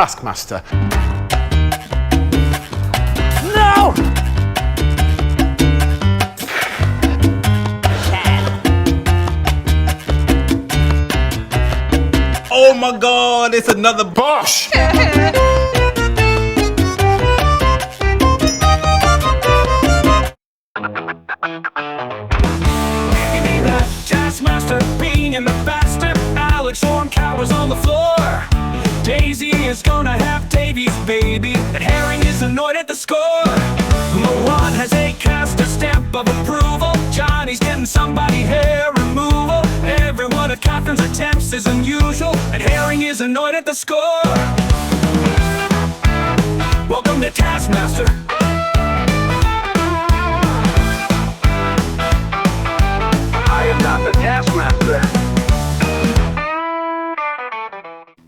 Taskmaster. No! Oh my god, it's another Bosch! Taskmaster being in the bastard. Alex Horn cowers on the floor. Daisy is gonna have Davy's baby, and Herring is annoyed at the score. Moan has a cast a stamp of approval. Johnny's getting somebody hair removal. Everyone at Catherine's attempts is unusual, and Herring is annoyed at the score. Welcome to Taskmaster. I am not the Taskmaster.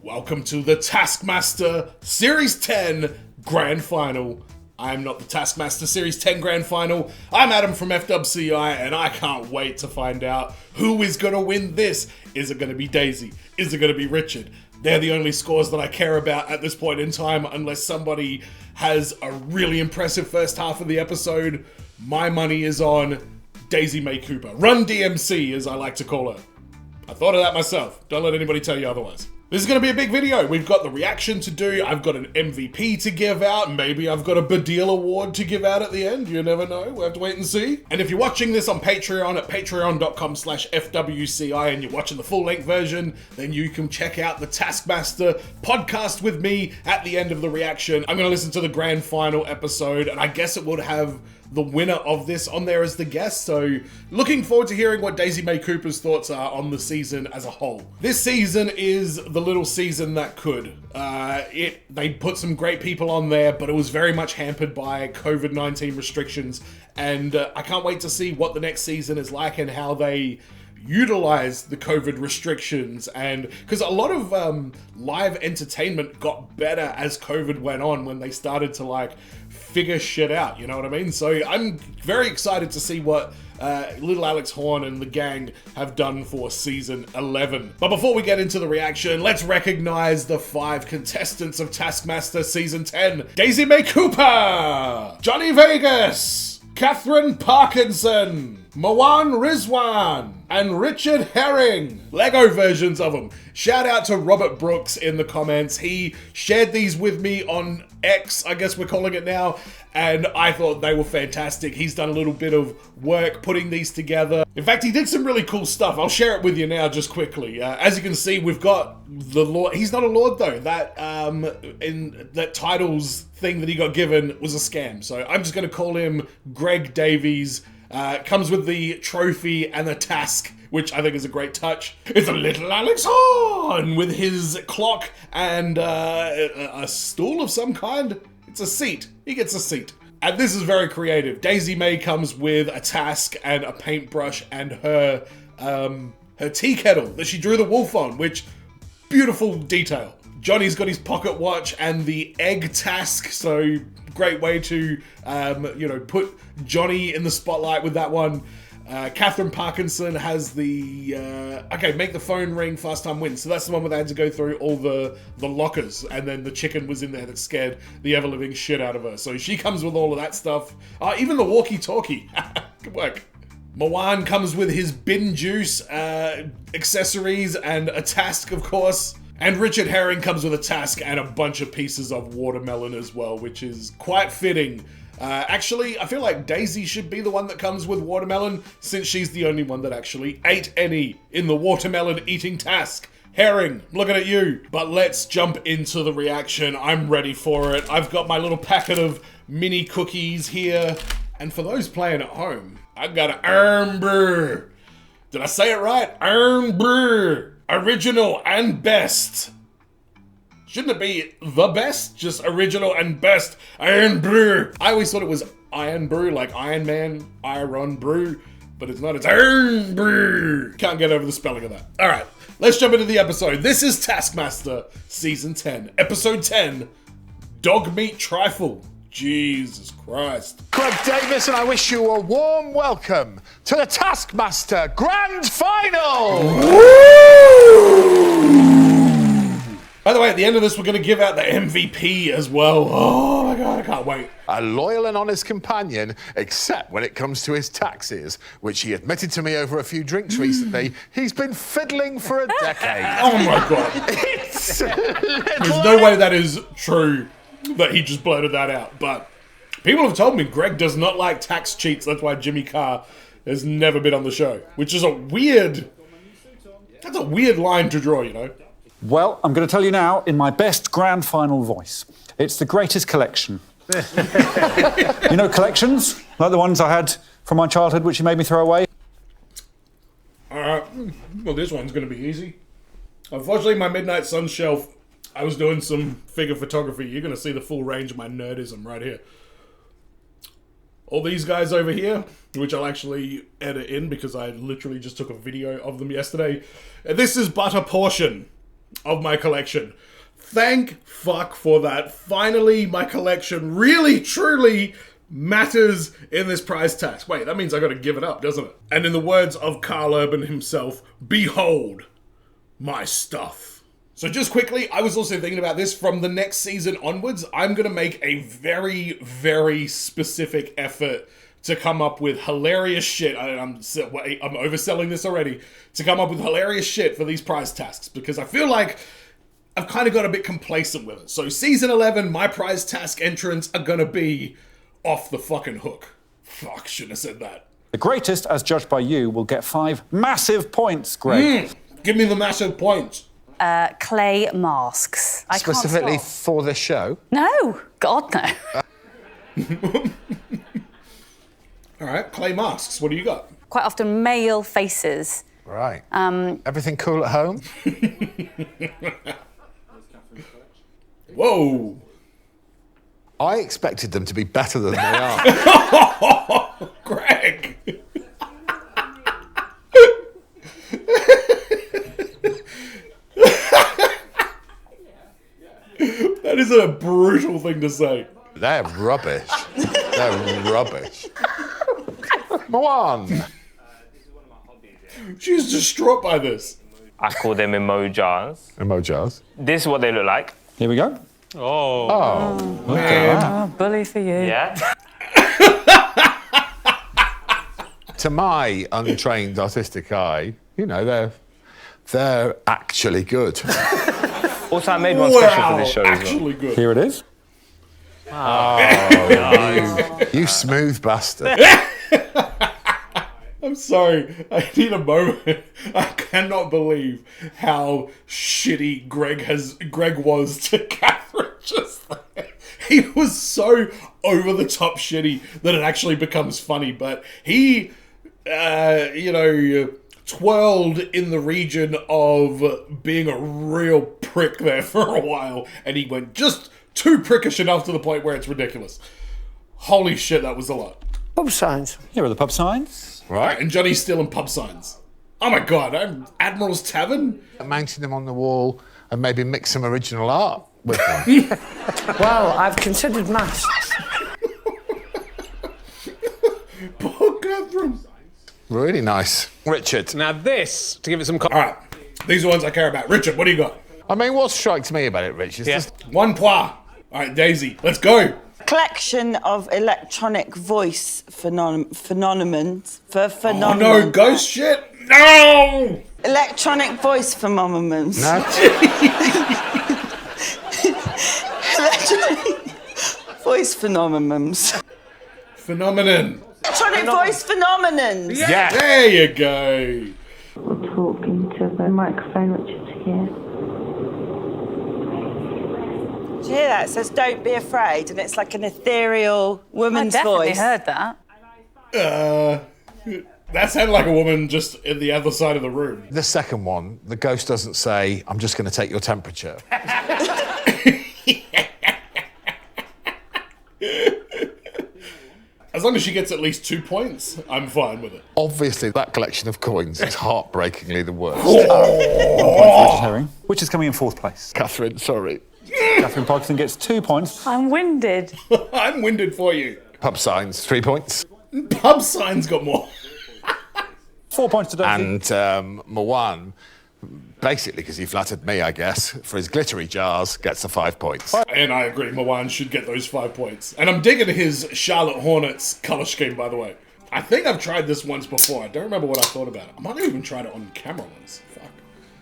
Welcome to the Taskmaster Series 10 Grand Final. I'm not the Taskmaster Series 10 Grand Final. I'm Adam from FWCI, and I can't wait to find out who is going to win this. Is it going to be Daisy? Is it going to be Richard? They're the only scores that I care about at this point in time, unless somebody has a really impressive first half of the episode. My money is on Daisy May Cooper. Run DMC, as I like to call her. I thought of that myself. Don't let anybody tell you otherwise. This is going to be a big video. We've got the reaction to do. I've got an MVP to give out. Maybe I've got a Badil Award to give out at the end. You never know. We'll have to wait and see. And if you're watching this on Patreon at patreon.com/FWCI and you're watching the full-length version, then you can check out the Taskmaster podcast with me at the end of the reaction. I'm going to listen to the grand final episode, and I guess it would have the winner of this on there as the guest, so looking forward to hearing what Daisy May Cooper's thoughts are on the season as a whole. This season is the little season that could. They put some great people on there, but it was very much hampered by COVID-19 restrictions, and I can't wait to see what the next season is like and how they utilize the COVID restrictions, and because a lot of live entertainment got better as COVID went on when they started to figure shit out, you know what I mean? So I'm very excited to see what little Alex Horn and the gang have done for season 11. But before we get into the reaction, let's recognize the 5 contestants of Taskmaster season 10. Daisy May Cooper, Johnny Vegas, Catherine Parkinson, Moan Rizwan, and Richard Herring. Lego versions of them. Shout out to Robert Brooks in the comments. He shared these with me on X, I guess we're calling it now, and I thought they were fantastic. He's done a little bit of work putting these together. In fact, he did some really cool stuff. I'll share it with you now just quickly. As you can see, we've got the Lord. He's not a Lord though. That in that titles thing that he got given was a scam. So I'm just going to call him Greg Davies. Comes with the trophy and the task, which I think is a great touch. It's a little Alex Horn with his clock and a stool of some kind. It's a seat. He gets a seat. And this is very creative. Daisy May comes with a task and a paintbrush and her tea kettle that she drew the wolf on, which, beautiful detail. Johnny's got his pocket watch and the egg task, so great way to, put Johnny in the spotlight with that one. Catherine Parkinson has the, make the phone ring, fast time wins. So that's the one where they had to go through all the lockers, and then the chicken was in there that scared the ever-living shit out of her. So she comes with all of that stuff. Even the walkie-talkie. Good work. Moan comes with his bin juice, accessories, and a task, of course. And Richard Herring comes with a task and a bunch of pieces of watermelon as well, which is quite fitting. Actually, I feel like Daisy should be the one that comes with watermelon, since she's the only one that actually ate any in the watermelon eating task. Herring, I'm looking at you. But let's jump into the reaction. I'm ready for it. I've got my little packet of mini cookies here. And for those playing at home, I've got an Amber. Did I say it right? Amber. Original and best. Shouldn't it be the best? Just original and best. Iron Brew. I always thought it was Iron Brew, like Iron Man, Iron Brew, but it's not. It's Iron Brew. Can't get over the spelling of that. All right, let's jump into the episode. This is Taskmaster Season 10, Episode 10, Dog Meat Trifle. Jesus Christ. Greg Davis, and I wish you a warm welcome to the Taskmaster Grand Final! Woo! By the way, at the end of this, we're going to give out the MVP as well. Oh my God, I can't wait. A loyal and honest companion, except when it comes to his taxes, which he admitted to me over a few drinks recently, he's been fiddling for a decade. Oh my God. There's no way that is true that he just blurted that out. But people have told me Greg does not like tax cheats. That's why Jimmy Carr has never been on the show, which is that's a weird line to draw, you know? Well, I'm going to tell you now in my best grand final voice. It's the greatest collection. You know collections? Like the ones I had from my childhood, which you made me throw away? Well, this one's going to be easy. Unfortunately, my Midnight Sun shelf, I was doing some figure photography. You're going to see the full range of my nerdism right here. All these guys over here, which I'll actually edit in because I literally just took a video of them yesterday. This is but a portion of my collection. Thank fuck for that. Finally, my collection really, truly matters in this prize task. Wait, that means I gotta give it up, doesn't it? And in the words of Carl Urban himself, behold my stuff. So just quickly, I was also thinking about this. From the next season onwards, I'm gonna make a very, very specific effort to come up with hilarious shit. I'm overselling this already. To come up with hilarious shit for these prize tasks, because I feel like I've kind of got a bit complacent with it. So season 11, my prize task entrants are gonna be off the fucking hook. Fuck, shouldn't have said that. The greatest, as judged by you, will get 5 massive points, Greg. Give me the massive points. Clay masks. I can't Specifically stop. for this show? No, God no. All right, clay masks. What do you got? Quite often male faces. Right. Everything cool at home? Whoa. I expected them to be better than they are. Greg. That is a brutal thing to say. They're rubbish. They're rubbish. One. She's distraught by this. I call them emojis. Emojis. This is what they look like. Here we go. Oh, bully for you. Yeah. To my untrained artistic eye, you know, they're actually good. Also, I made one special for this show as well. Actually good. Here it is. You smooth bastard. I'm sorry. I need a moment. I cannot believe how shitty Greg was to Catherine just there. He was so over the top shitty that it actually becomes funny. But he, twirled in the region of being a real prick there for a while, and he went just too prickish enough to the point where it's ridiculous. Holy shit, that was a lot. Pub signs. Here are the pub signs. Right, and Johnny's still in pub signs. Oh my God, Admiral's Tavern? Mounting them on the wall and maybe mix some original art with them. Well, I've considered masks. Poor Catherine. Really nice. Richard. Now this, to give it some... All right, these are ones I care about. Richard, what do you got? I mean, what strikes me about it, Rich, is just... One point. All right, Daisy, let's go. Collection of electronic voice phenomenons. Oh no, ghost shit? No! Electronic voice phenomenons. No. Electronic voice phenomenons. Phenomenon. Electronic voice phenomenons. Yeah. There you go. Talk into the microphone, which is here. Do you hear that? It says, "Don't be afraid," and it's like an ethereal woman's I definitely voice. heard that. That sounded like a woman just in the other side of the room. The second one, the ghost doesn't say, I'm just going to take your temperature. As long as she gets at least 2 points, I'm fine with it. Obviously, that collection of coins is heartbreakingly the worst. Herring, which is coming in 4th place. Catherine, sorry. Catherine Parkinson gets 2 points. I'm winded. I'm winded for you. Pub signs, 3 points. Pub signs got more. 4 points to Daisy. And Mawan, Basically, because he flattered me, I guess, for his glittery jars, gets the 5 points. And I agree, Mawan should get those 5 points. And I'm digging his Charlotte Hornets colour scheme, by the way. I think I've tried this once before. I don't remember what I thought about it. I might have even tried it on camera once. Fuck.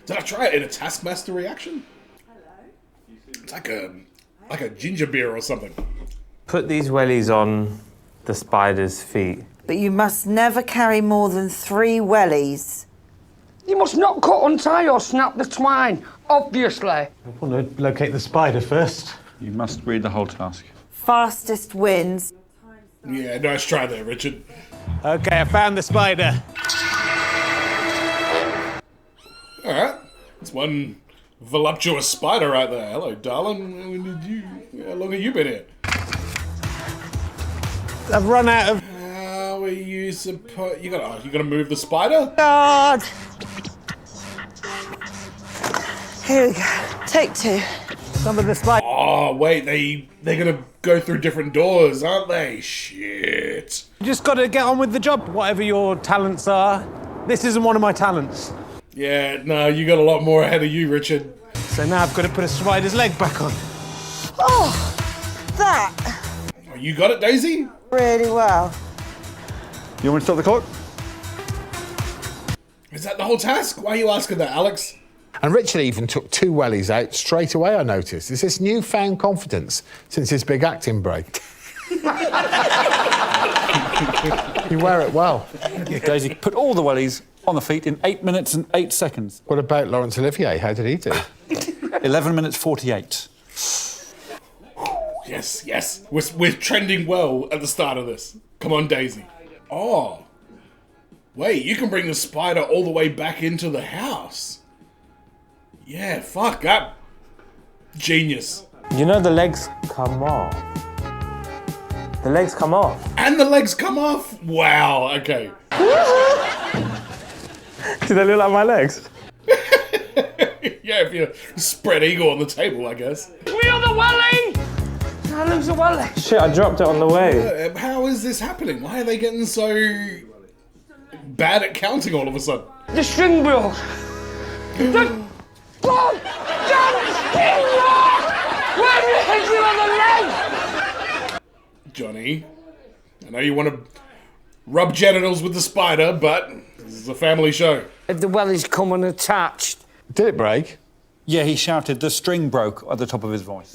Did I try it in a Taskmaster reaction? It's like a ginger beer or something. Put these wellies on the spider's feet. But you must never carry more than 3 wellies. You must not cut, untie, or snap the twine, obviously. I want to locate the spider first. You must read the whole task. Fastest wins. Yeah, nice try there, Richard. Okay, I found the spider. Alright. It's one voluptuous spider right there. Hello, darling. How long have you been here? I've run out of... How are you supposed... You gotta move the spider? God! Here we go. Take 2. some of the spider. Oh, wait, they're gonna go through different doors, aren't they? Shit. You just gotta get on with the job, whatever your talents are. This isn't one of my talents. Yeah, no, you got a lot more ahead of you, Richard. So now I've got to put a spider's leg back on. Oh, that. Oh, you got it, Daisy? Really well. You want me to stop the clock? Is that the whole task? Why are you asking that, Alex? And Richard even took 2 wellies out straight away, I noticed. It's this newfound confidence since his big acting break. You wear it well. Daisy put all the wellies on the feet in 8 minutes and 8 seconds. What about Laurence Olivier? How did he do? 11 minutes 48. Yes, yes. We're trending well at the start of this. Come on, Daisy. Oh. Wait, you can bring the spider all the way back into the house. Yeah, fuck that. Genius. You know the legs come off. The legs come off. And the legs come off? Wow, okay. Do they look like my legs? Yeah, if you spread eagle on the table, I guess. We are the welly! I lose the welly. Shit, I dropped it on the way. How is this happening? Why are they getting so bad at counting all of a sudden? The string broke. The God damn string broke! Where did it hit you on the leg? Johnny, I know you want to rub genitals with the spider, but this is a family show. If the wellies come unattached. Did it break? Yeah, he shouted, the string broke at the top of his voice.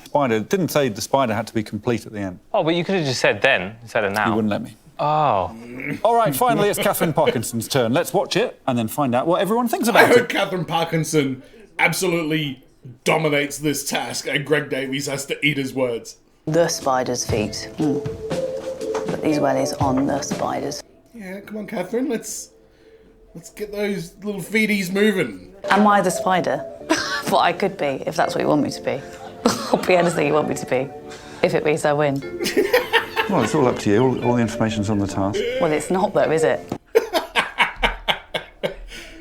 Spider, didn't say the spider had to be complete at the end. Oh, but you could have just said then instead of now. He wouldn't let me. Oh. All right, finally, it's Catherine Parkinson's turn. Let's watch it and then find out what everyone thinks I about heard it. Catherine Parkinson absolutely dominates this task, and Greg Davies has to eat his words. The spider's feet. Put these wellies on the spider's. Yeah, come on, Catherine, let's get those little feeties moving. Am I the spider? Well, I could be, if that's what you want me to be. I'll be anything you want me to be, if it means I win. Well, it's all up to you. All the information's on the task. Well, it's not though, is it?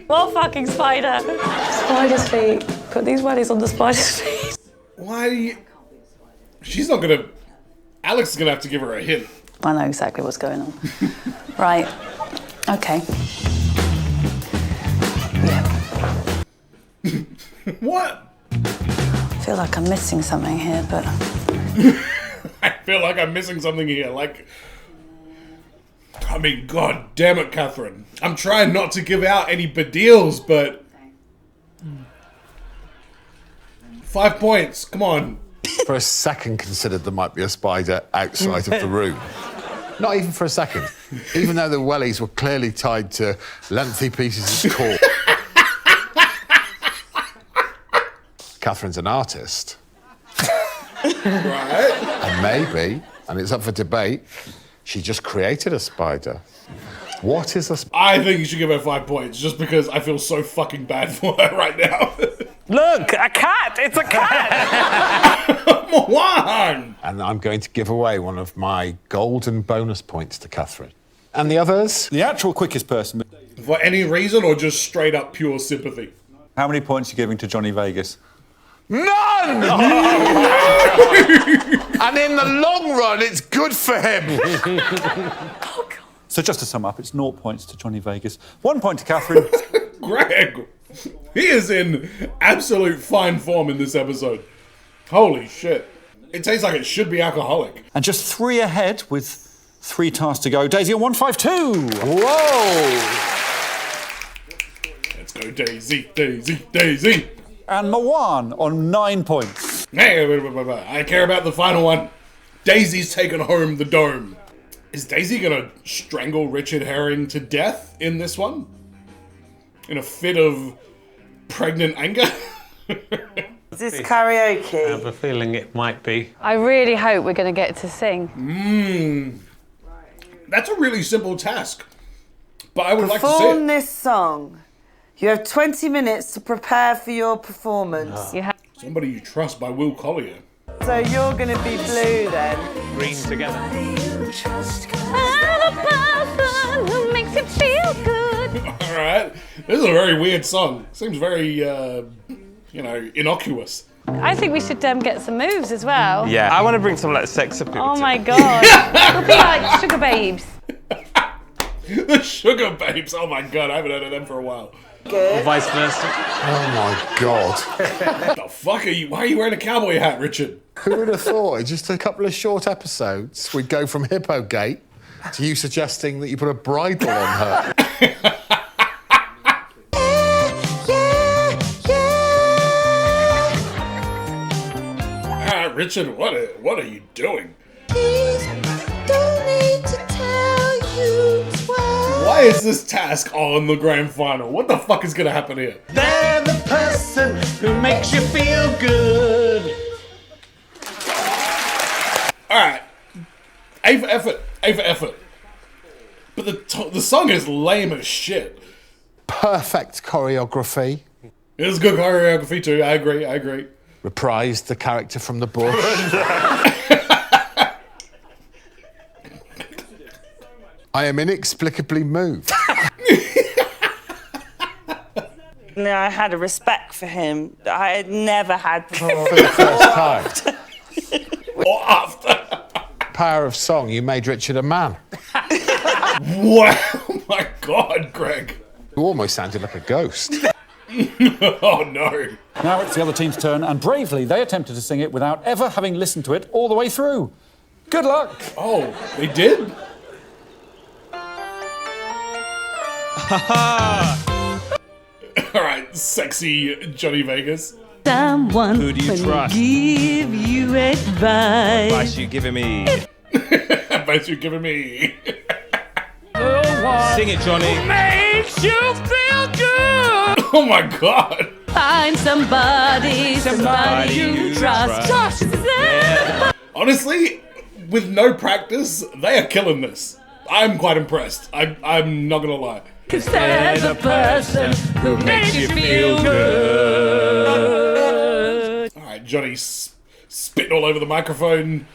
What fucking spider? Spider's feet. Put these wellies on the spider's feet. Why do you... She's not gonna... Alex is gonna have to give her a hint. I know exactly what's going on. Right. Okay. Yeah. What? I feel like I'm missing something here, but... I feel like I'm missing something here, like... I mean, god damn it, Catherine. I'm trying not to give out any bedeals, but... 5 points, come on. For a second considered there might be a spider outside of the room. Not even for a second. Even though the wellies were clearly tied to lengthy pieces of cord. Catherine's an artist. Right. And maybe, and it's up for debate, she just created a spider. What is a spider? I think you should give her 5 points, just because I feel so fucking bad for her right now. Look, a cat! It's a cat! One! And I'm going to give away one of my golden bonus points to Catherine. And the others? The actual quickest person. For any reason, or just straight up pure sympathy? How many points are you giving to Johnny Vegas? None! And in the long run, it's good for him. Oh, God. So just to sum up, it's 0 points to Johnny Vegas, 1 point to Catherine. Greg, he is in absolute fine form in this episode. Holy shit. It tastes like it should be alcoholic. And just 3 ahead with 3 tasks to go. Daisy on 152. Whoa! Let's go, Daisy, Daisy, Daisy. And Mawan on 9 points. Hey, wait. I care about the final one. Daisy's taken home the dome. Is Daisy gonna strangle Richard Herring to death in this one? In a fit of pregnant anger? Is this karaoke? I have a feeling it might be. I really hope we're going to get to sing. That's a really simple task. But I would like to see Perform it. this song. You have 20 minutes to prepare for your performance. You have Somebody You Trust by Will Collier. So you're going to be blue then. Green together. I'm a person who makes you feel good. Alright. This is a very weird song. Seems very, innocuous. I think we should get some moves as well. Yeah, I want to bring some like sex appeal. Oh my god. We'll be like sugar babes. The Sugar Babes. Oh my god, I haven't heard of them for a while. Or vice versa. Oh my God. What the fuck are you? Why are you wearing a cowboy hat, Richard? Who would have thought? In just a couple of short episodes, we'd go from Hippogate to you suggesting that you put a bridle on her. Richard, what are you doing? Why is this task on the grand final? What the fuck is gonna happen here? They're the person who makes you feel good. Alright. A for effort. But the song is lame as shit. Perfect choreography. It's good choreography too, I agree. Reprised the character from the bush. I am inexplicably moved. No, I had a respect for him that I had never had before. For the first time. Or after. Power of song, you made Richard a man. Wow, oh my god, Greg. You almost sounded like a ghost. Oh no. Now it's the other team's turn, and bravely they attempted to sing it without ever having listened to it all the way through. Good luck. Oh, they did? Alright, sexy Johnny Vegas. Someone Who do you trust? give you advice. Advice you giving me? Advice you're giving me. Sing it, Johnny. Makes you feel good. Oh my god. Find somebody you trust. Honestly, with no practice, they are killing this. I'm quite impressed. I'm not gonna lie. Cause there's a person who makes you feel good. Alright, Johnny's spitting all over the microphone.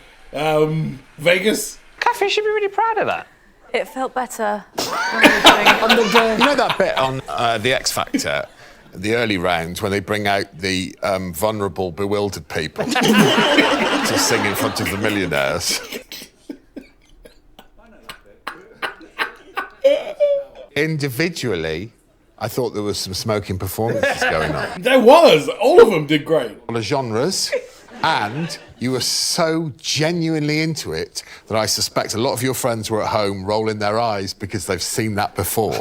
Vegas? Catherine should be really proud of that. It felt better. You know that bit on The X Factor, the early rounds, when they bring out the vulnerable, bewildered people to sing in front of the millionaires? Individually, I thought there was some smoking performances going on. There was! All of them did great. All the genres, and you were so genuinely into it that I suspect a lot of your friends were at home rolling their eyes because they've seen that before.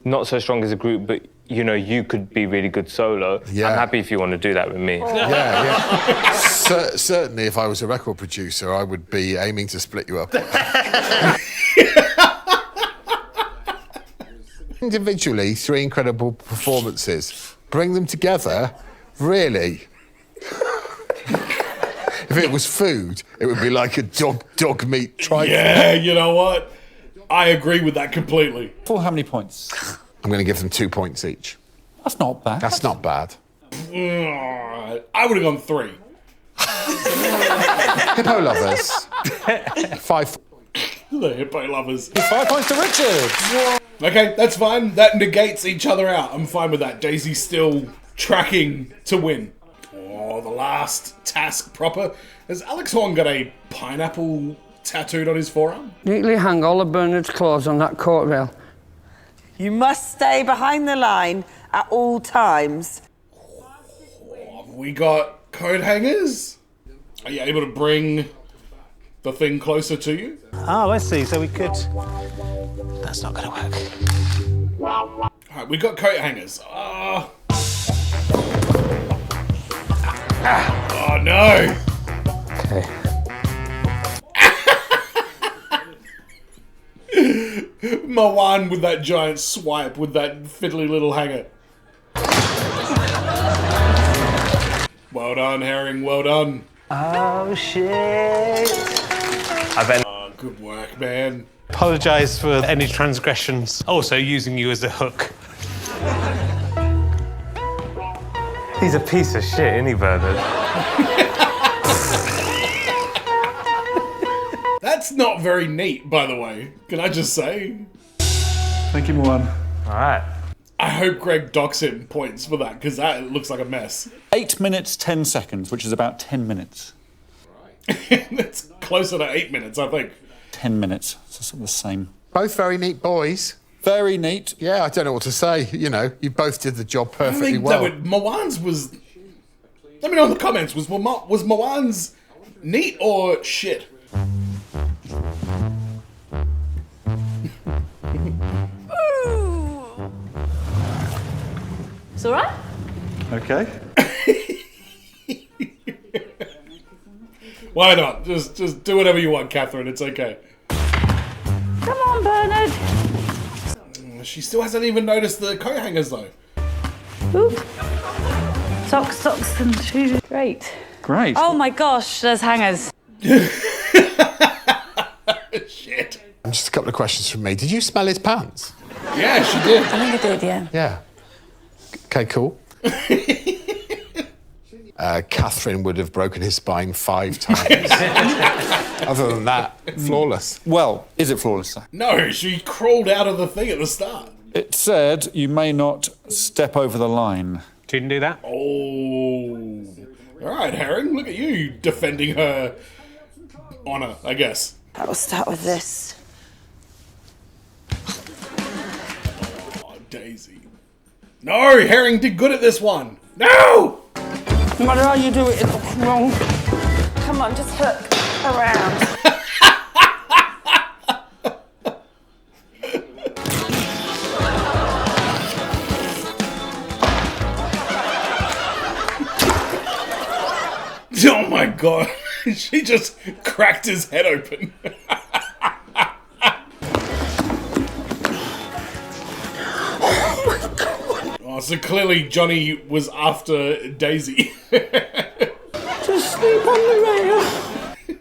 Not so strong as a group, but you could be really good solo. Yeah. I'm happy if you want to do that with me. Yeah. Certainly, if I was a record producer, I would be aiming to split you up. Individually, 3 incredible performances. Bring them together, really. If it was food, it would be like a dog meat trifle. Yeah, you know what? I agree with that completely. For how many points? I'm going to give them 2 points each. That's not bad. That's not bad. I would have gone 3. Hippo lovers. 5. The hippo lovers. 5 points to Richard. Okay, that's fine. That negates each other out. I'm fine with that. Daisy's still tracking to win. Oh, the last task proper. Has Alex Horn got a pineapple tattooed on his forearm? Neatly hang all of Bernard's clothes on that coat rail. You must stay behind the line at all times. We got coat hangers. Are you able to bring the thing closer to you? Oh, I see. So we could... That's not going to work. All right, we got coat hangers. Oh no! Okay. Mawan with that giant swipe with that fiddly little hanger. Well done, Herring, well done. Oh, shit. Oh, good work, man. Apologise for any transgressions. Also using you as a hook. He's a piece of shit, isn't he, Bernard? That's not very neat, by the way. Can I just say? Thank you, Moan. All right. I hope Greg docks him points for that, because that looks like a mess. 8 minutes, 10 seconds, which is about 10 minutes. It's closer to 8 minutes, I think. 10 minutes, so sort of the same. Both very neat boys. Very neat. Yeah, I don't know what to say. You know, you both did the job perfectly well. well. Mawan's was... Let me know in the comments, was Mawan's neat or shit? It's all right? Okay. Why not? Just do whatever you want, Catherine. It's okay. Come on, Bernard. She still hasn't even noticed the coat hangers, though. Oop. Socks, and shoes. Great. Great. Oh my gosh, there's hangers. Shit. Just a couple of questions from me. Did you smell his pants? Yeah, she did. I think I did, yeah. Yeah. Okay, cool. Catherine would have broken his spine 5 times. Other than that, flawless. Well, is it flawless, sir? No, she crawled out of the thing at the start. It said you may not step over the line. Didn't do that. Oh. All right, Herring, look at you defending her honour, I guess. I'll start with this. Oh, Daisy. No, Herring did good at this one. No! No matter how you do it, it looks wrong. Come on, just hook around. Oh my god, she just cracked his head open. Oh, so clearly Johnny was after Daisy. Just sleep on the rail.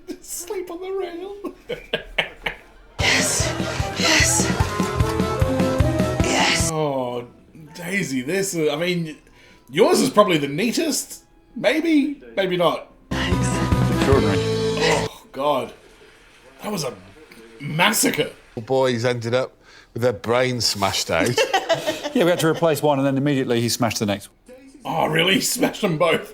Just sleep on the rail. Yes. Yes. Yes. Oh, Daisy, this is, I mean, yours is probably the neatest. Maybe, maybe not. Extraordinary. Oh, God. That was a massacre. Boys ended up with their brains smashed out. Yeah, we had to replace one and then immediately he smashed the next. Oh, really? Smashed them both.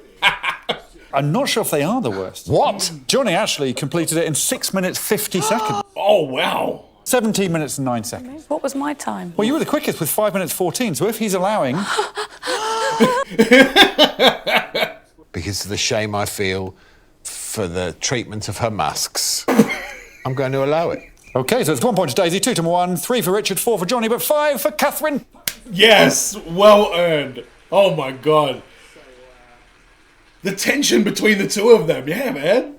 I'm not sure if they are the worst. What? Johnny actually completed it in 6 minutes 50 seconds. Oh, wow. 17 minutes and 9 seconds. What was my time? Well, you were the quickest with 5 minutes 14, so if he's allowing... Because of the shame I feel for the treatment of her masks, I'm going to allow it. OK, so it's 1 point to Daisy, 2 to 1, 3 for Richard, 4 for Johnny, but 5 for Catherine. Yes, well earned. Oh, my God. The tension between the two of them. Yeah, man.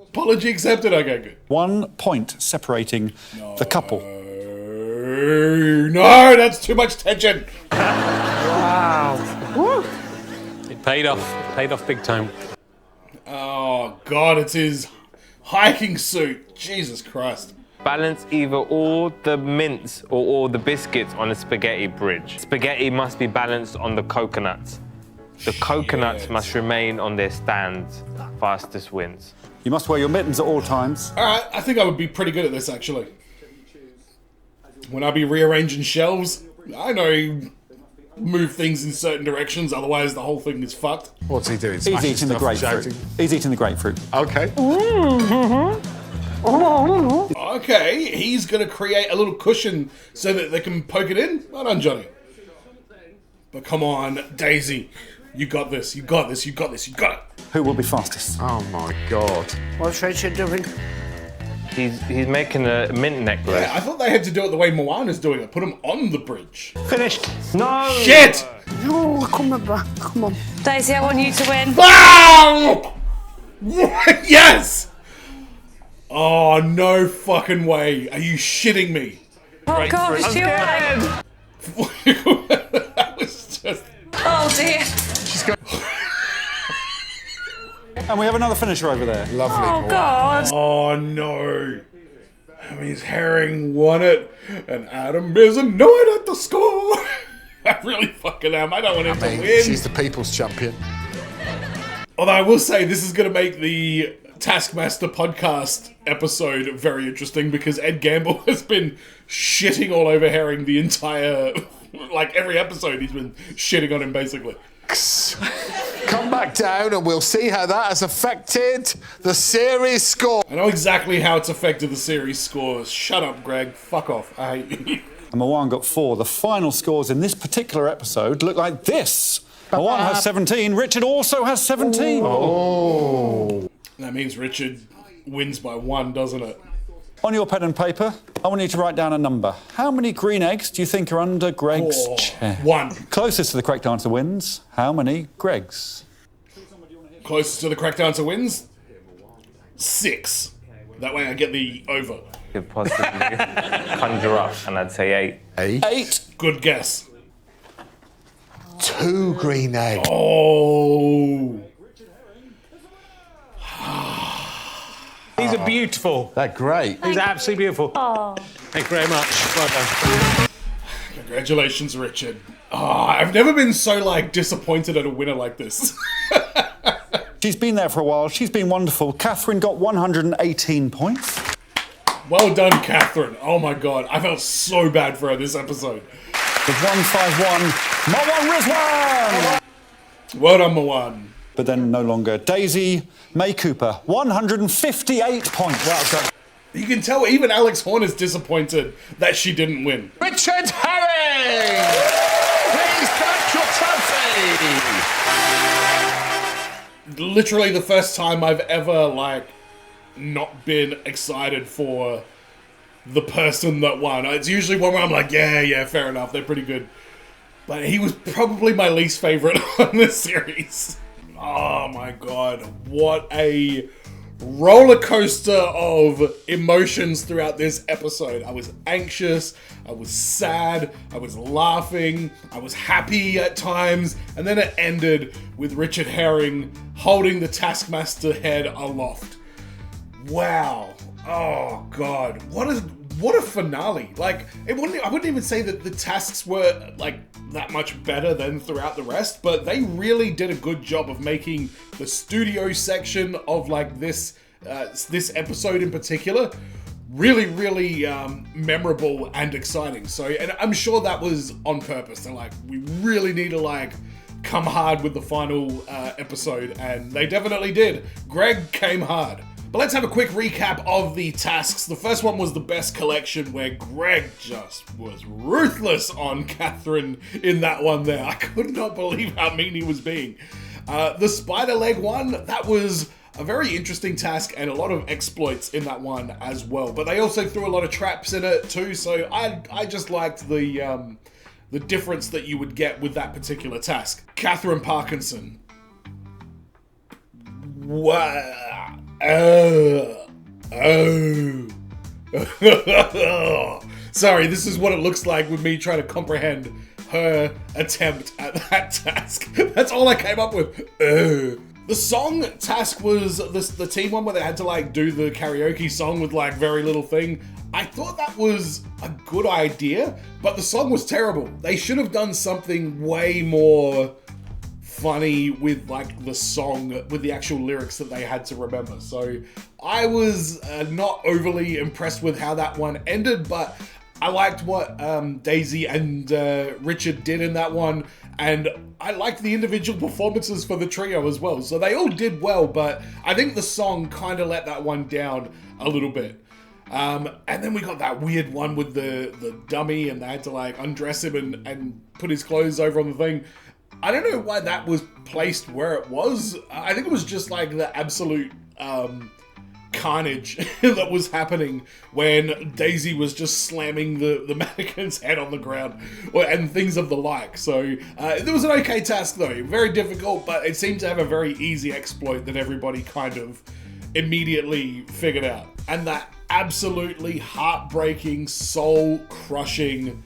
Apology accepted. Okay, good. 1 point separating the couple. No, that's too much tension. Wow. It paid off. It paid off big time. Oh, God, it's his hiking suit. Jesus Christ. Balance either all the mince or all the biscuits on a spaghetti bridge. Spaghetti must be balanced on the coconuts. The coconuts must remain on their stands. Fastest wins. You must wear your mittens at all times. All right, I think I would be pretty good at this, actually. When I be rearranging shelves, I know move things in certain directions, otherwise the whole thing is fucked. What's he doing? He's eating the grapefruit. He's eating the grapefruit. Okay. Okay, he's going to create a little cushion so that they can poke it in. Well done, Johnny. But come on, Daisy. You got this, you got this, you got this, you got it. Who will be fastest? Oh my God. What's Richard doing? He's making a mint necklace. Yeah, I thought they had to do it the way Moana's doing it. Put him on the bridge. Finished. No! Shit! No, come on, come on. Daisy, I want you to win. Oh! Yes! Oh, no fucking way. Are you shitting me? Oh God, it's you. That was just... Oh dear. And we have another finisher over there. Lovely. Oh God. Oh no. That means Herring won it, and Adam is annoyed at the score. I really fucking am. I don't want him to win. She's the people's champion. Although I will say, this is going to make the Taskmaster podcast episode very interesting because Ed Gamble has been shitting all over Herring the entire... Like, every episode he's been shitting on him, basically. Come back down and we'll see how that has affected the series score. I know exactly how it's affected the series scores. Shut up, Greg. Fuck off. I hate you. And Moana got 4. The final scores in this particular episode look like this. Moana has 17. Richard also has 17. Oh. That means Richard wins by 1, doesn't it? On your pen and paper, I want you to write down a number. How many green eggs do you think are under Greg's chair? 1. Closest to the correct answer wins. How many Gregs? Closest to the correct answer wins. 6. That way I get the over. Could possibly conjure up, and I'd say 8. 8. Good guess. 2 green eggs. Oh. These are beautiful. They're great. These are absolutely beautiful. Oh. Thank you very much. Well done. Congratulations, Richard. Oh, I've never been so, disappointed at a winner like this. She's been there for a while. She's been wonderful. Catherine got 118 points. Well done, Catherine. Oh, my God. I felt so bad for her this episode. With 151, Moana Rizwan! Well done, Moana. But then no longer. Daisy May Cooper, 158 points. Well done. You can tell even Alex Horn is disappointed that she didn't win. Richard Herring! Please collect your trophy! Literally the first time I've ever, not been excited for the person that won. It's usually one where I'm like, yeah, fair enough, they're pretty good. But he was probably my least favorite on this series. Oh my God, what a roller coaster of emotions throughout this episode. I was anxious, I was sad, I was laughing, I was happy at times, and then it ended with Richard Herring holding the Taskmaster head aloft. Wow. Oh God, what a finale. I wouldn't even say that the tasks were that much better than throughout the rest, but they really did a good job of making the studio section of this episode in particular really, really memorable and exciting. So, and I'm sure that was on purpose. They're we really need to come hard with the final episode, and they definitely did. Greg came hard. But let's have a quick recap of the tasks. The first one was the best collection, where Greg just was ruthless on Catherine in that one there. I could not believe how mean he was being. The spider leg one, that was a very interesting task and a lot of exploits in that one as well. But they also threw a lot of traps in it too, so I just liked the difference that you would get with that particular task. Catherine Parkinson. Wow. Sorry, this is what it looks like with me trying to comprehend her attempt at that task. That's all I came up with. The song task was the team one where they had to do the karaoke song with very little thing. I thought that was a good idea, but the song was terrible. They should have done something way more funny with the song, with the actual lyrics that they had to remember. So I was not overly impressed with how that one ended, but I liked what Daisy and Richard did in that one, And I liked the individual performances for the trio as well. So they all did well, but I think the song kind of let that one down a little bit. And then we got that weird one with the dummy, and they had to like undress him and put his clothes over on the thing. I don't know why that was placed where it was. I think it was just like the absolute carnage that was happening when Daisy was just slamming the mannequin's head on the ground and things of the like. So it was an okay task though. Very difficult, but it seemed to have a very easy exploit that everybody kind of immediately figured out. And that absolutely heartbreaking, soul-crushing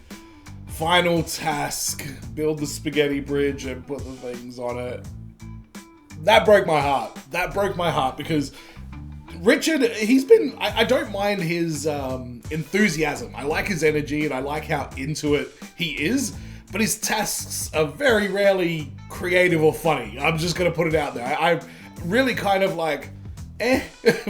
final task, build the spaghetti bridge and put the things on it. That broke my heart. That broke my heart because Richard, I don't mind his enthusiasm. I like his energy and I like how into it he is, but his tasks are very rarely creative or funny. I'm just going to put it out there. I really kind of like,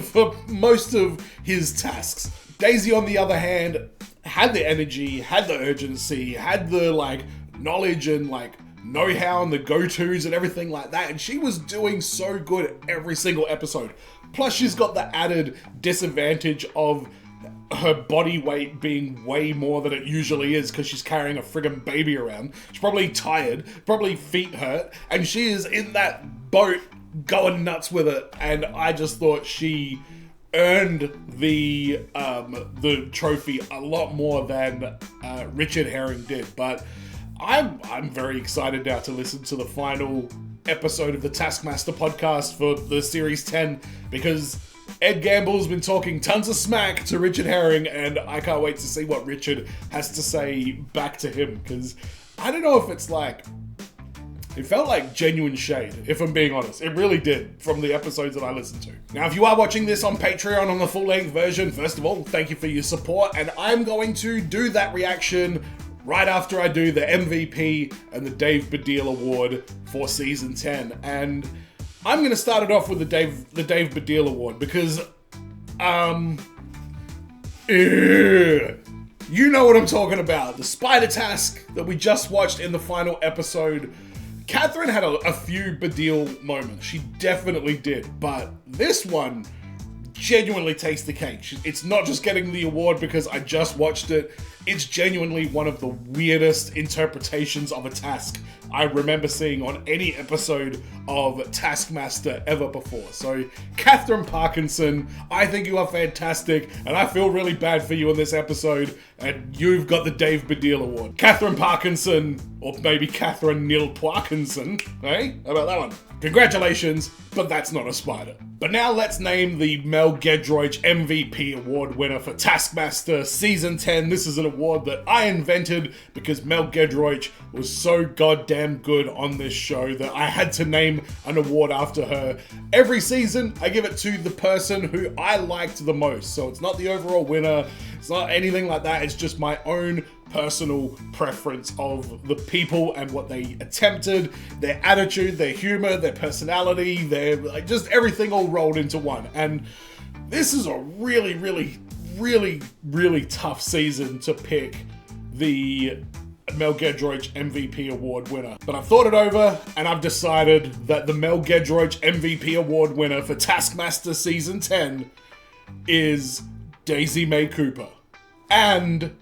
for most of his tasks. Daisy, on the other hand, had the energy, had the urgency, had the like knowledge and like know-how and the go-tos and everything like that, and she was doing so good every single episode. Plus she's got the added disadvantage of her body weight being way more than it usually is because she's carrying a friggin' baby around. She's probably tired, probably feet hurt, and she is in that boat going nuts with it, and I just thought she earned the trophy a lot more than Richard Herring did. But I'm very excited now to listen to the final episode of the Taskmaster podcast for the Series 10 because Ed Gamble's been talking tons of smack to Richard Herring, and I can't wait to see what Richard has to say back to him, because I don't know if it's like, it felt like genuine shade, if I'm being honest. It really did, from the episodes that I listened to. Now, if you are watching this on Patreon on the full-length version, first of all, thank you for your support, and I'm going to do that reaction right after I do the MVP and the Dave Baddiel Award for Season 10. And I'm going to start it off with the Dave Baddiel Award, because, you know what I'm talking about. The spider task that we just watched in the final episode. Catherine had a few Baddiel moments. She definitely did. But this one genuinely takes the cake. It's not just getting the award because I just watched it. It's genuinely one of the weirdest interpretations of a task I remember seeing on any episode of Taskmaster ever before. So, Catherine Parkinson, I think you are fantastic, and I feel really bad for you in this episode, and you've got the Dave Baddiel Award. Catherine Parkinson, or maybe Catherine Neil Parkinson, hey? How about that one? Congratulations, but that's not a spider. But now let's name the Mel Gedroych MVP Award winner for Taskmaster Season 10. This is an award that I invented because Mel Gedroych was so goddamn good on this show that I had to name an award after her. Every season, I give it to the person who I liked the most. So it's not the overall winner, it's not anything like that, it's just my own personal preference of the people and what they attempted, their attitude, their humor, their personality, their like just everything all rolled into one. And this is a really, really, really, really tough season to pick the Mel Gedroych MVP Award winner. But I've thought it over and I've decided that the Mel Gedroych MVP Award winner for Taskmaster Season 10 is Daisy May Cooper and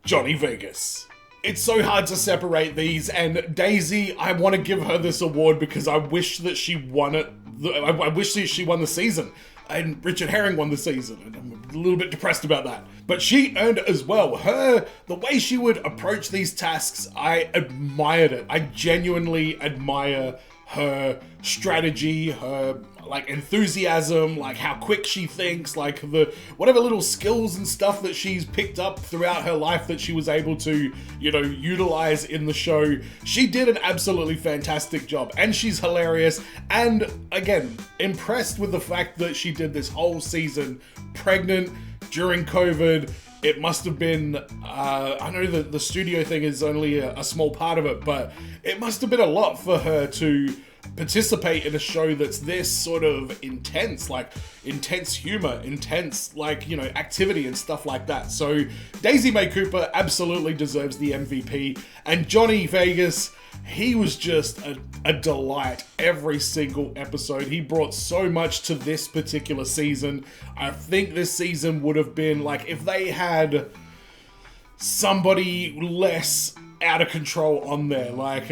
Johnny Vegas. It's so hard to separate these, and Daisy, I want to give her this award because I wish that she won it. I wish that she won the season, and Richard Herring won the season, and I'm a little bit depressed about that. But she earned it as well. The way she would approach these tasks, I admired it. I genuinely admire her strategy, her like enthusiasm, like how quick she thinks, like the whatever little skills and stuff that she's picked up throughout her life that she was able to, utilize in the show. She did an absolutely fantastic job, and she's hilarious. And again, impressed with the fact that she did this whole season pregnant during COVID. It must have been, I know that the studio thing is only a small part of it, but it must have been a lot for her to participate in a show that's this sort of intense, like intense humor, intense, like, you know, activity and stuff like that. So Daisy May Cooper absolutely deserves the MVP. And Johnny Vegas, he was just a delight every single episode. He brought so much to this particular season. I think this season would have been like, if they had somebody less out of control on there, like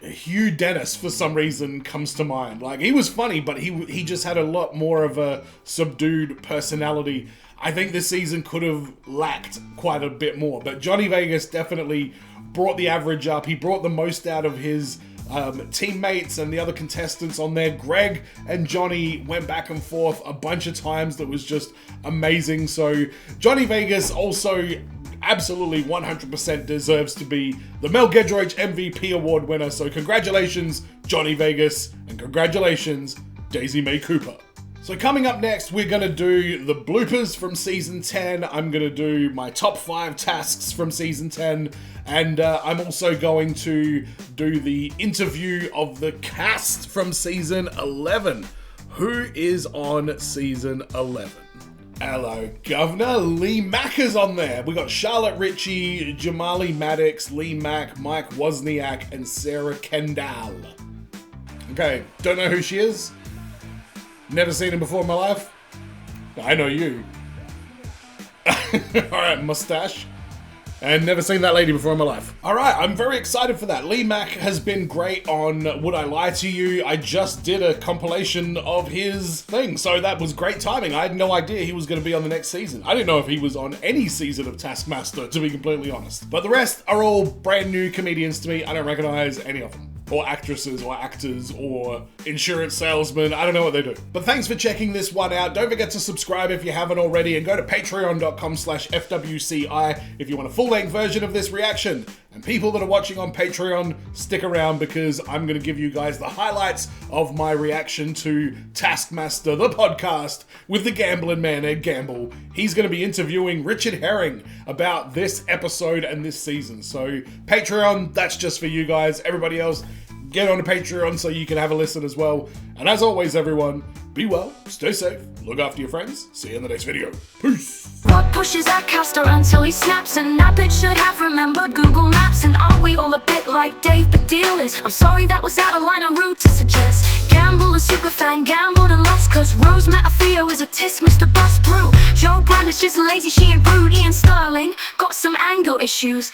Hugh Dennis for some reason comes to mind. Like, he was funny, but he just had a lot more of a subdued personality. I think this season could have lacked quite a bit more, but Johnny Vegas definitely brought the average up. He brought the most out of his teammates and the other contestants on there. Greg and Johnny went back and forth a bunch of times. That was just amazing. So Johnny Vegas also absolutely 100% deserves to be the Mel Gedroych MVP award winner. So congratulations, Johnny Vegas, and congratulations, Daisy May Cooper. So coming up next, we're going to do the bloopers from Season 10. I'm going to do my top 5 tasks from Season 10. And I'm also going to do the interview of the cast from Season 11. Who is on Season 11? Hello, Governor. Lee Mack is on there. We got Charlotte Ritchie, Jamali Maddox, Lee Mack, Mike Wozniak, and Sarah Kendall. Okay, don't know who she is. Never seen him before in my life. I know you. Alright, mustache. And never seen that lady before in my life. Alright, I'm very excited for that. Lee Mack has been great on Would I Lie to You? I just did a compilation of his thing, so that was great timing. I had no idea he was going to be on the next season. I didn't know if he was on any season of Taskmaster, to be completely honest. But the rest are all brand new comedians to me. I don't recognize any of them. Or actresses, or actors, or insurance salesmen. I don't know what they do. But thanks for checking this one out. Don't forget to subscribe if you haven't already, and go to patreon.com/FWCI if you want a full-length version of this reaction. And people that are watching on Patreon, stick around, because I'm going to give you guys the highlights of my reaction to Taskmaster, the podcast, with the gambling man, Ed Gamble. He's going to be interviewing Richard Herring about this episode and this season. So Patreon, that's just for you guys. Everybody else, get on to Patreon so you can have a listen as well. And as always, everyone, be well, stay safe, look after your friends. See you in the next video. Peace. What pushes that caster until he snaps? And that bitch should have remembered Google Maps. And are we all a bit like Dave? But deal is, I'm sorry that was out of line and rude to suggest. Gamble, a superfan, gambled and lost, cause Rose Matafio is a tisk, Mr. Bust Brew. Joe Brand is just lazy, she ain't rude. Ian Sterling got some anger issues.